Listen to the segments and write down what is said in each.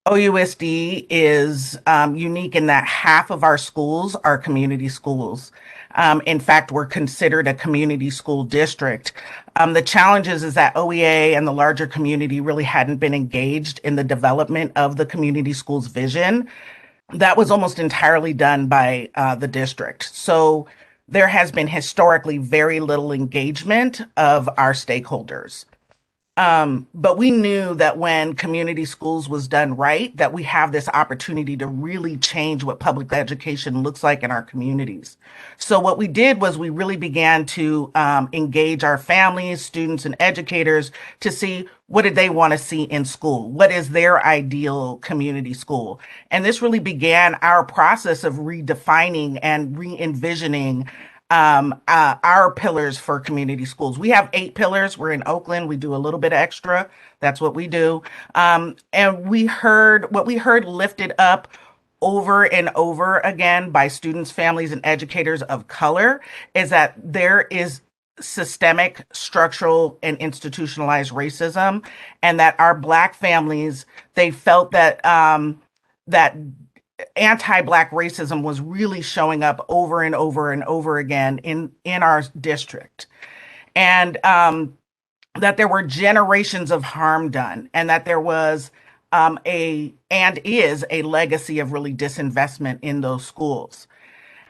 OUSD is unique in that half of our schools are community schools. In fact, we're considered a community school district. The challenges is that OEA and the larger community really hadn't been engaged in the development of the community schools vision. That was almost entirely done by the district. So there has been historically very little engagement of our stakeholders. But we knew that when community schools was done right, that we have this opportunity to really change what public education looks like in our communities. So what we did was we really began to engage our families, students, and educators to see what did they want to see in school? What is their ideal community school? And this really began our process of redefining and re-envisioning our pillars for community schools. We have 8 pillars. We're in Oakland. We do a little bit extra. That's what we do. And we heard what we heard lifted up over and over again by students, families, and educators of color is that there is systemic, structural, and institutionalized racism, and that our Black families, they felt that that anti-Black racism was really showing up over and over and over again in our district, and that there were generations of harm done, and that there was a and is a legacy of really disinvestment in those schools.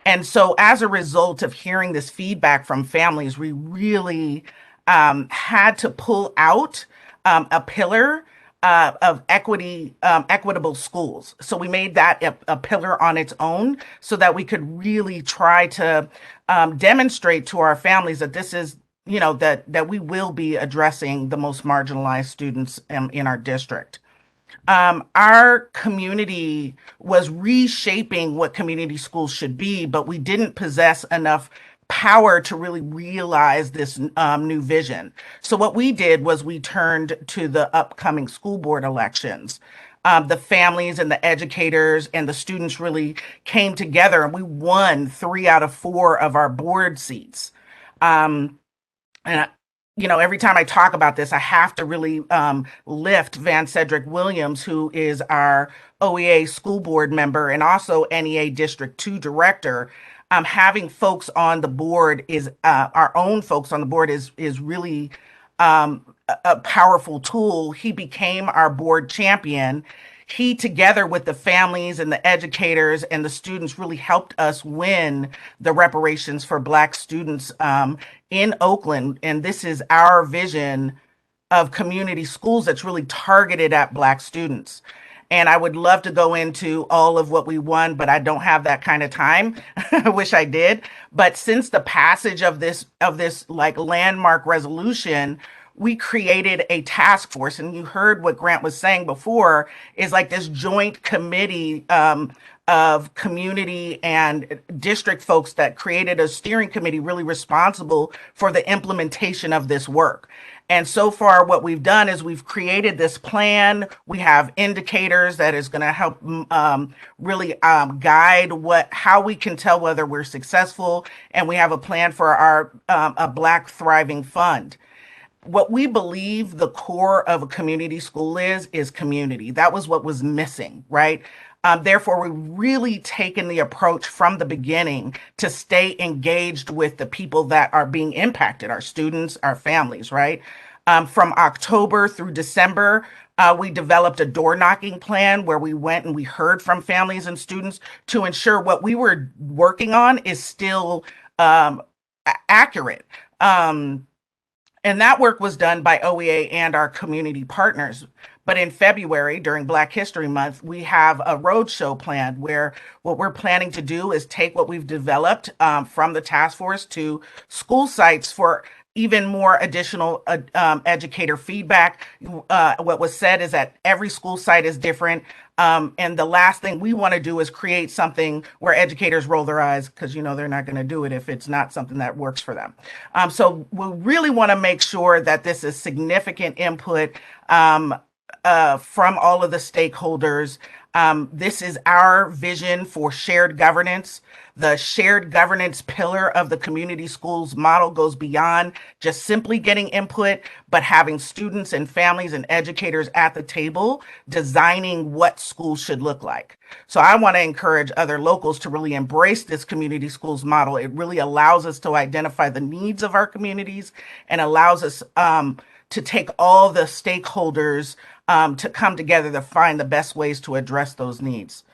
And so, as a result of hearing this feedback from families, we really had to pull out a pillar of equitable schools. So we made that a pillar on its own so that we could really try to demonstrate to our families that this is, that we will be addressing the most marginalized students in our district. Our community was reshaping what community schools should be, but we didn't possess enough power to really realize this new vision. So what we did was we turned to the upcoming school board elections. The families and the educators and the students really came together, and we won 3 out of 4 of our board seats. Um, and every time I talk about this, I have to really lift Van Cedric Williams, who is our OEA school board member and also NEA District 2 director. Having folks on the board is our own folks on the board is really a powerful tool. He became our board champion. He, together with the families and the educators and the students, really helped us win the reparations for Black students in Oakland. And this is our vision of community schools that's really targeted at Black students. And I would love to go into all of what we won, but I don't have that kind of time. I wish I did. But since the passage of this like landmark resolution, we created a task force. And you heard what Grant was saying before is like this joint committee of community and district folks that created a steering committee really responsible for the implementation of this work. And so far, what we've done is we've created this plan. We have indicators that is going to help really guide how we can tell whether we're successful. And we have a plan for our a Black Thriving Fund. What we believe the core of a community school is community. That was what was missing, right? Therefore, we've really taken the approach from the beginning to stay engaged with the people that are being impacted, our students, our families, right? From October through December, we developed a door knocking plan where we went and we heard from families and students to ensure what we were working on is still accurate. And that work was done by OEA and our community partners. But in February, during Black History Month, we have a roadshow planned where what we're planning to do is take what we've developed from the task force to school sites for even more additional educator feedback. What was said is that every school site is different. And the last thing we want to do is create something where educators roll their eyes because they're not going to do it if it's not something that works for them. So we really want to make sure that this is significant input from all of the stakeholders. This is our vision for shared governance. The shared governance pillar of the community schools model goes beyond just simply getting input, but having students and families and educators at the table designing what schools should look like. So I want to encourage other locals to really embrace this community schools model. It really allows us to identify the needs of our communities and allows us to take all the stakeholders to come together to find the best ways to address those needs.